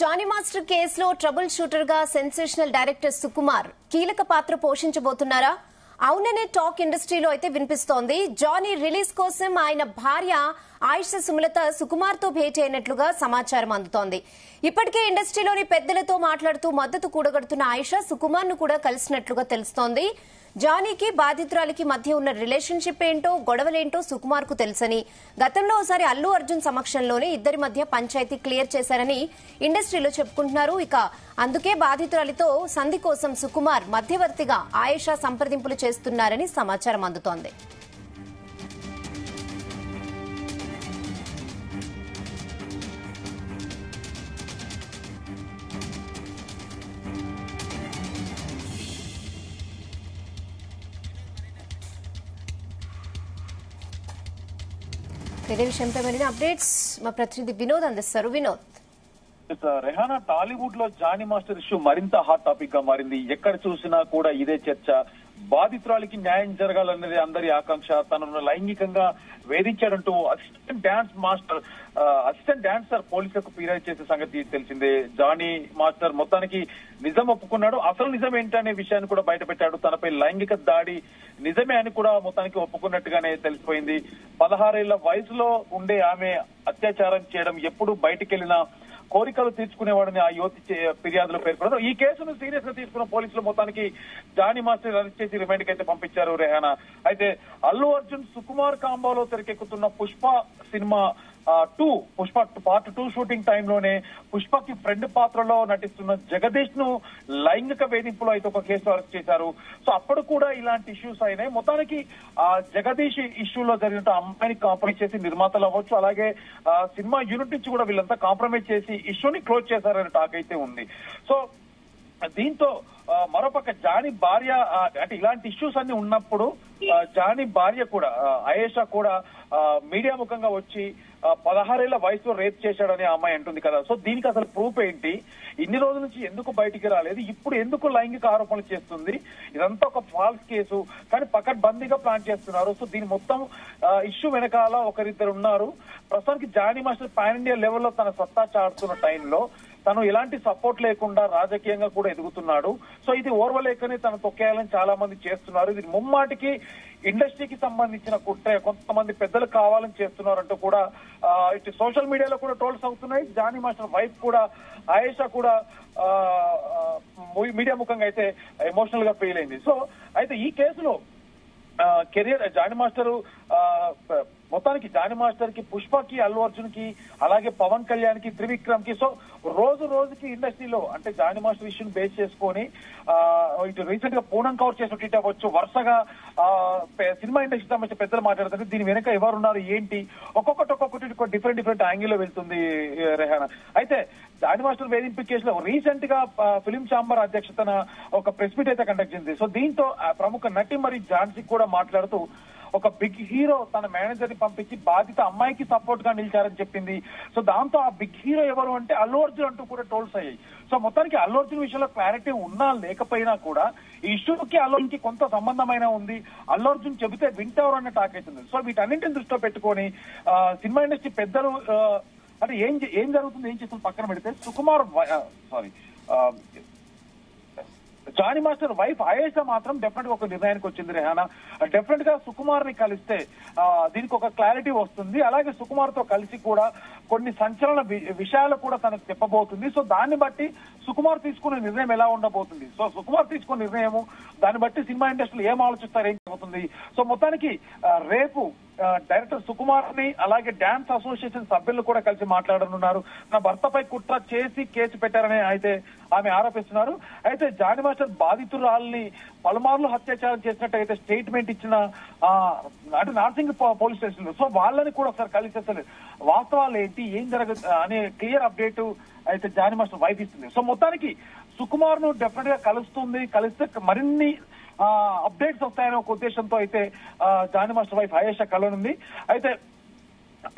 Johnny master కేసులో trouble shooter గా sensational director Sukumar కీలక పాత్ర పోషించబోతున్నారా? అవుననే టాక్ ఇండస్ట్రీలో అయితే వినిపిస్తోంది. జానీ రిలీజ్ కోసం ఆయన భార్య ఆయిషా సుమలత సుకుమార్ తో భేటీ అయినట్లుగా సమాచారం అందుతోంది. ఇప్పటికే ఇండస్ట్రీలోని పెద్దలతో మాట్లాడుతూ మద్దతు కూడగడుతున్న ఆయిషా సుకుమార్ ను కూడా కలిసినట్లుగా తెలుస్తోంది. జానీకి బాధితురాలికి మధ్య ఉన్న రిలేషన్షిప్ ఏంటో గొడవలేంటో సుకుమార్ కు తెలుసని, గతంలో ఒకసారి అల్లు అర్జున్ సమక్షంలోనే ఇద్దరి మధ్య పంచాయతీ క్లియర్ చేశారని ఇండస్ట్రీలో చెప్పుకుంటున్నారు. ఇక అందుకే బాధితురాలితో సంధి కోసం సుకుమార్ మధ్యవర్తిగా ఆయేషా సంప్రదింపులు చేస్తున్నారని సమాచారం అందుతోంది. ఇదే విషయంపై మరిన్ని అప్డేట్స్ మా ప్రతినిధి వినోద్ అందిస్తారు. వినోద్, రెహానా, టాలీవుడ్ లో జానీ మాస్టర్ ఇష్యూ మరింత హాట్ టాపిక్ గా మారింది. ఎక్కడ చూసినా కూడా ఇదే చర్చ. బాధితురాలికి న్యాయం జరగాలన్నది అందరి ఆకాంక్ష. తనను లైంగికంగా వేధించాడంటూ అసిస్టెంట్ డాన్సర్ పోలీసులకు ఫిర్యాదు చేసే సంగతి తెలిసిందే. జానీ మాస్టర్ మొత్తానికి నిజం ఒప్పుకున్నాడు. అసలు నిజం ఏంటనే విషయాన్ని కూడా బయటపెట్టాడు. తనపై లైంగిక దాడి నిజమే అని కూడా మొత్తానికి ఒప్పుకున్నట్టుగానే తెలిసిపోయింది. 16 ఏళ్ల వయసులో ఉండే ఆమె అత్యాచారం చేయడం, ఎప్పుడు బయటికెళ్లినా కోరికలు తీర్చుకునేవాడని ఆ యువతి ఫిర్యాదులో పేర్కొన్నారు. ఈ కేసును సీరియస్ గా తీసుకున్న పోలీసులు మొత్తానికి జానీ మాస్టర్ అరెస్ట్ చేసి రిమాండ్ కి అయితే పంపించారు. రెహానా, అయితే అల్లు అర్జున్ సుకుమార్ కాంబోలో తెరకెక్కుతున్న Pushpa cinema Pushpa part 2 shooting టైంలోనే పుష్పకి ఫ్రెండ్ పాత్రలో నటిస్తున్న జగదీష్ ను లైంగిక వేధింపులో అయితే ఒక కేసు అరెస్ట్ చేశారు. సో అప్పుడు కూడా ఇలాంటి ఇష్యూస్ అయినాయి. మొత్తానికి ఆ జగదీష్ ఇష్యూలో జరిగిన అమ్మాయిని కాంప్రమైజ్ చేసి నిర్మాతలు అవ్వచ్చు, అలాగే సినిమా యూనిట్ నుంచి కూడా వీళ్ళంతా కాంప్రమైజ్ చేసి ఇష్యూని క్లోజ్ చేశారనే టాక్ అయితే ఉంది. సో దీంతో మరోపక్క జానీ భార్య, అంటే ఇలాంటి ఇష్యూస్ అన్ని ఉన్నప్పుడు జానీ భార్య కూడా ఆయేషా కూడా మీడియా ముఖంగా వచ్చి 16 ఏళ్ల వయసులో రేప్ చేశాడని ఆ అమ్మాయి అంటుంది కదా. సో దీనికి అసలు ప్రూఫ్ ఏంటి? ఇన్ని రోజుల నుంచి ఎందుకు బయటికి రాలేదు? ఇప్పుడు ఎందుకు లైంగిక ఆరోపణలు చేస్తుంది? ఇదంతా ఒక ఫాల్స్ కేసు, కానీ పకడ్బందీగా ప్లాన్ చేస్తున్నారు. సో దీని మొత్తం ఇష్యూ వెనకాల ఒకరిద్దరు ఉన్నారు. ప్రస్తుతానికి జానీ మాస్టర్ పాన్ ఇండియా లెవెల్లో తన సత్తా చాటుతున్న టైంలో తను ఎలాంటి సపోర్ట్ లేకుండా రాజకీయంగా కూడా ఎదుగుతున్నాడు. సో ఇది ఓర్వలేకనే తను తొక్కేయాలని చాలా మంది చేస్తున్నారు. ఇది ముమ్మాటికి ఇండస్ట్రీకి సంబంధించిన కుట్ర, కొంతమంది పెద్దలు కావాలని చేస్తున్నారంటూ కూడా ఇటు సోషల్ మీడియాలో కూడా ట్రోల్స్ అవుతున్నాయి. జానీ మాస్టర్ వైఫ్ కూడా ఆయేషా కూడా మీడియా ముఖంగా అయితే ఎమోషనల్ గా ఫీల్ అయింది. సో అయితే ఈ కేసులో కెరియర్ జానీ మాస్టర్ మొత్తానికి జానీ మాస్టర్ కి, పుష్పకి, అల్లు అర్జున్ కి, అలాగే పవన్ కళ్యాణ్ కి, త్రివిక్రమ్ కి, సో రోజు రోజుకి ఇండస్ట్రీలో అంటే జానీ మాస్టర్ ఇష్యూని బేస్ చేసుకొని ఇటు రీసెంట్ గా పూనం కవర్ చేసినట్టు అవ్వచ్చు, వరుసగా సినిమా ఇండస్ట్రీకి సంబంధించిన పెద్దలు మాట్లాడుతుంటే దీని వెనక ఎవరున్నారు ఏంటి, ఒక్కొక్కటి డిఫరెంట్ యాంగిల్ లో వెళ్తుంది రెహానా. అయితే జానీ మాస్టర్ వేధింపు కేసులో రీసెంట్ గా ఫిలిం ఛాంబర్ అధ్యక్షతన ఒక ప్రెస్ మీట్ అయితే కండక్ట్ చేసింది. సో దీంతో ప్రముఖ నటి మరి ఝాన్సీ కూడా మాట్లాడుతూ ఒక బిగ్ హీరో తన మేనేజర్ ని పంపించి బాధిత అమ్మాయికి సపోర్ట్ గా నిలిచారని చెప్పింది. సో దాంతో ఆ బిగ్ హీరో ఎవరు అంటే అల్లు అర్జున్ అంటూ కూడా ట్రోల్స్ అయ్యాయి. సో మొత్తానికి అల్లు అర్జున్ విషయంలో క్లారిటీ ఉన్నా లేకపోయినా కూడా ఈ ఇష్యూకి అల్లు అర్జున్ కి కొంత సంబంధమైన ఉంది, అల్లు అర్జున్ చెబితే వింటారు అన్న టాక్ అవుతుంది. సో వీటన్నింటిని దృష్టిలో పెట్టుకొని సినిమా ఇండస్ట్రీ పెద్దలు అంటే ఏం జరుగుతుంది, ఏం చేస్తుంది పక్కన పెడితే జానీ మాస్టర్ వైఫ్ ఆయేషా మాత్రం డెఫినెట్ గా ఒక నిర్ణయానికి వచ్చింది. రెహానా, డెఫినెట్ గా సుకుమార్ ని కలిస్తే దీనికి ఒక క్లారిటీ వస్తుంది. అలాగే సుకుమార్ తో కలిసి కూడా కొన్ని సంచలన విషయాలు కూడా తనకు చెప్పబోతుంది. సో దాన్ని బట్టి సుకుమార్ తీసుకునే నిర్ణయం ఎలా ఉండబోతుంది, సో సుకుమార్ తీసుకునే నిర్ణయము దాన్ని బట్టి సినిమా ఇండస్ట్రీలో ఏం ఆలోచిస్తారు, ఏం జరుగుతుంది. సో మొత్తానికి రేపు డైరెక్టర్ సుకుమార్ ని అలాగే డాన్స్ అసోసియేషన్ సభ్యులు కూడా కలిసి మాట్లాడనున్నారు. నా భర్తపై కుట్ర చేసి కేసు పెట్టారని అయితే ఆమె ఆరోపిస్తున్నారు. అయితే జానీ మాస్టర్ బాధితురాల్ని పలుమార్లు అత్యాచారం చేసినట్టు అయితే స్టేట్మెంట్ ఇచ్చిన అంటే నార్సింగ్ పోలీస్ స్టేషన్ లో, సో వాళ్ళని కూడా ఒకసారి కలిసి అసలు వాస్తవాలు ఏంటి, ఏం జరగదు అనే క్లియర్ అప్డేట్ అయితే జానీ మాస్టర్ వైఫ్ ఇస్తుంది. సో మొత్తానికి సుకుమార్ ను డెఫినెట్ గా కలిస్తే మరిన్ని అప్డేట్స్ వస్తాయనే ఒక ఉద్దేశంతో అయితే జానీ మాస్టర్ వైఫ్ ఆయేషా కలనుంది. అయితే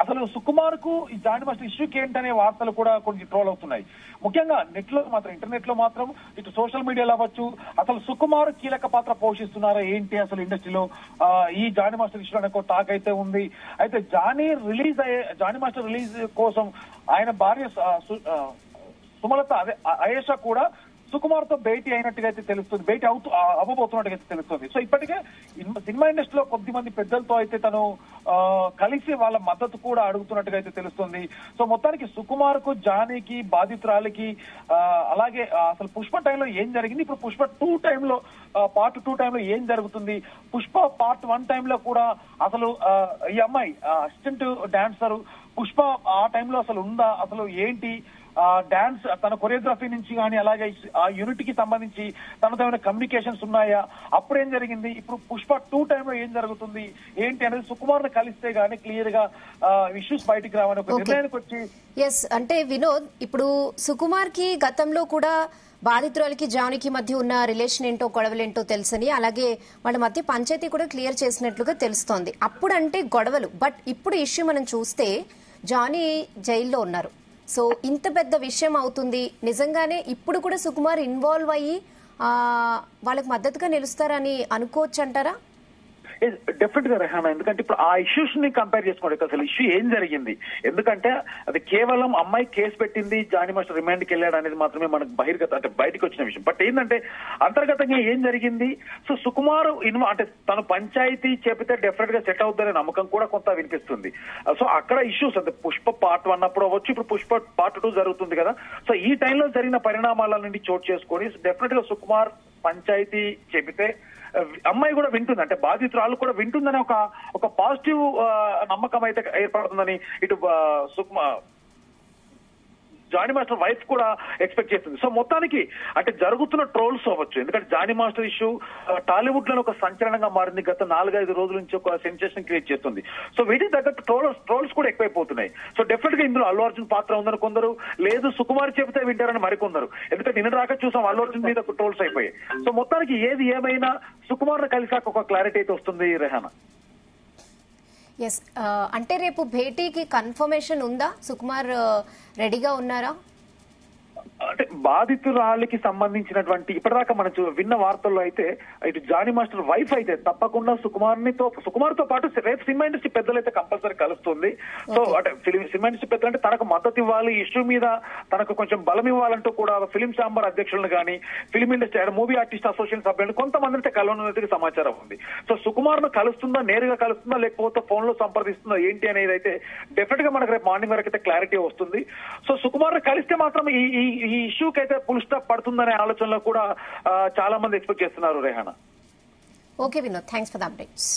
అసలు సుకుమార్ కు ఈ జానీ మాస్టర్ ఇష్యూకి ఏంటనే వార్తలు కూడా కొన్ని ట్రోల్ అవుతున్నాయి. ముఖ్యంగా ఇంటర్నెట్ లో మాత్రం ఇటు సోషల్ మీడియాలో అవ్వచ్చు, అసలు సుకుమార్ కీలక పాత్ర పోషిస్తున్నారా ఏంటి అసలు ఇండస్ట్రీలో ఈ జానీ మాస్టర్ ఇష్యూ అనే టాక్ అయితే ఉంది. అయితే జానీ మాస్టర్ రిలీజ్ కోసం ఆయన భార్య సుమలత అదే అయేషా కూడా సుకుమార్ తో భేటీ అయినట్టుగా అయితే తెలుస్తుంది, భేటీ అవ్వబోతున్నట్టుగా అయితే తెలుస్తుంది. సో ఇప్పటికే సినిమా ఇండస్ట్రీలో కొద్ది మంది పెద్దలతో అయితే తను కలిసి వాళ్ళ మద్దతు కూడా అడుగుతున్నట్టుగా అయితే తెలుస్తుంది. సో మొత్తానికి సుకుమార్ కు, జానీకి, బాధితురాలికి అలాగే అసలు పుష్ప టైంలో ఏం జరిగింది, ఇప్పుడు పుష్ప 2 టైంలో పార్ట్ 2 టైంలో ఏం జరుగుతుంది, పుష్ప పార్ట్ 1 టైంలో కూడా అసలు ఈ అమ్మాయి అసిస్టెంట్ డాన్సర్ పుష్ప ఆ టైంలో అసలు ఉందా, అసలు ఏంటి డాన్స్ తన కొరియోగ్రఫీ నుంచి కానీ అలాగే ఆ యూనిట్ కి సంబంధించి తనతో ఏమైనా కమ్యూనికేషన్స్ ఉన్నాయా, అప్పుడు ఏం జరిగింది, ఇప్పుడు పుష్ప 2 టైంలో ఏం జరుగుతుంది ఏంటి అనేది సుకుమార్ ని కలిస్తే గానీ క్లియర్ గా ఇష్యూస్ బయటికి రావని ఒక నిర్ణయానికి వచ్చి. ఎస్, అంటే వినోద్, ఇప్పుడు సుకుమార్ కి గతంలో కూడా బాధితురాలకి జానీకి మధ్య ఉన్న రిలేషన్ ఏంటో, గొడవలేంటో తెలుసని, అలాగే వాళ్ళ మధ్య పంచాయతీ కూడా క్లియర్ చేసినట్లుగా తెలుస్తోంది. అప్పుడంటే గొడవలు, బట్ ఇప్పుడు ఇష్యూ మనం చూస్తే జానీ జైల్లో ఉన్నారు. సో ఇంత పెద్ద విషయం అవుతుంది, నిజంగానే ఇప్పుడు కూడా సుకుమార్ ఇన్వాల్వ్ అయ్యి వాళ్ళకి మద్దతుగా నిలుస్తారని అనుకోవచ్చు అంటారా? డెఫినెట్ గా రెహానా, ఎందుకంటే ఇప్పుడు ఆ ఇష్యూస్ ని కంపేర్ చేసుకోండి, అసలు ఇష్యూ ఏం జరిగింది, ఎందుకంటే అది కేవలం అమ్మాయి కేసు పెట్టింది, జానీ మాస్టర్ రిమాండ్ కి వెళ్ళాడు అనేది మాత్రమే మనకు అంటే బయటకు వచ్చిన విషయం. బట్ ఏంటంటే అంతర్గతంగా ఏం జరిగింది, సో సుకుమార్ అంటే తను పంచాయతీ చెబితే డెఫినెట్ గా సెట్ అవుతుందనే నమ్మకం కూడా కొంత వినిపిస్తుంది. సో అక్కడ ఇష్యూస్ అంటే పుష్ప పార్ట్ 1 అప్పుడు అవ్వచ్చు, ఇప్పుడు పుష్ప పార్ట్ 2 జరుగుతుంది కదా. సో ఈ టైంలో జరిగిన పరిణామాల నుండి చోటు చేసుకొని డెఫినెట్ గా సుకుమార్ పంచాయతీ చెబితే అమ్మాయి కూడా వింటుంది, అంటే బాధితురాలు కూడా వింటుందని ఒక పాజిటివ్ నమ్మకం అయితే ఏర్పడుతుందని ఇటు జానీ మాస్టర్ వైఫ్ కూడా ఎక్స్పెక్ట్ చేస్తుంది. సో మొత్తానికి అంటే జరుగుతున్న ట్రోల్స్ అవ్వచ్చు, ఎందుకంటే జానీ మాస్టర్ ఇష్యూ టాలీవుడ్ లో ఒక సంచలనంగా మారింది, గత 4-5 రోజుల నుంచి ఒక సెన్సేషన్ క్రియేట్ చేస్తుంది. సో వీటికి తగ్గట్టు ట్రోల్స్ కూడా ఎక్కువైపోతున్నాయి. సో డెఫినెట్ గా ఇందులో అల్లు అర్జున్ పాత్ర ఉందని కొందరు, లేదు సుకుమార్ చెబితే వింటారని మరికొందరు, ఎందుకంటే నిన్న దాకా చూసాం అల్లు అర్జున్ మీద ట్రోల్స్ అయిపోయాయి. సో మొత్తానికి ఏది ఏమైనా సుకుమార్ ని కలిసాక ఒక క్లారిటీ అయితే వస్తుంది రెహానా. ఎస్, అంటే రేపు భేటీకి కన్ఫర్మేషన్ ఉందా? సుకుమార్ రెడీగా ఉన్నారా? అంటే బాధితురాలికి సంబంధించినటువంటి ఇప్పటిదాకా మనం విన్న వార్తల్లో అయితే ఇటు జానీ మాస్టర్ వైఫ్ అయితే తప్పకుండా సుకుమార్ తో పాటు రేపు సినిమా ఇండస్ట్రీ పెద్దలు అయితే కంపల్సరీ కలుస్తుంది. సో అంటే సినిమా ఇండస్ట్రీ పెద్దలు అంటే తనకు మద్దతు ఇవ్వాలి, ఇష్యూ మీద తనకు కొంచెం బలం ఇవ్వాలంటూ కూడా ఫిలిం ఛాంబర్ అధ్యక్షులను కానీ film industry movie artist association సభ్యులను కొంతమంది అయితే కలవనున్నట్టుగా సమాచారం ఉంది. సో సుకుమార్ ను కలుస్తుందా, నేరుగా కలుస్తుందా, లేకపోతే ఫోన్ లో సంప్రదిస్తుందా ఏంటి అనేది అయితే డెఫినెట్ గా మనకు రేపు మార్నింగ్ వరకు అయితే క్లారిటీ వస్తుంది. సో సుకుమార్ ను కలిస్తే మాత్రం ఈ ఇష్యూకి అయితే ఫుల్ స్టాప్ పడుతుందనే ఆలోచనలో కూడా చాలా మంది ఎక్స్పెక్ట్ చేస్తున్నారు Rehana. Okay Vinod, thanks for the updates.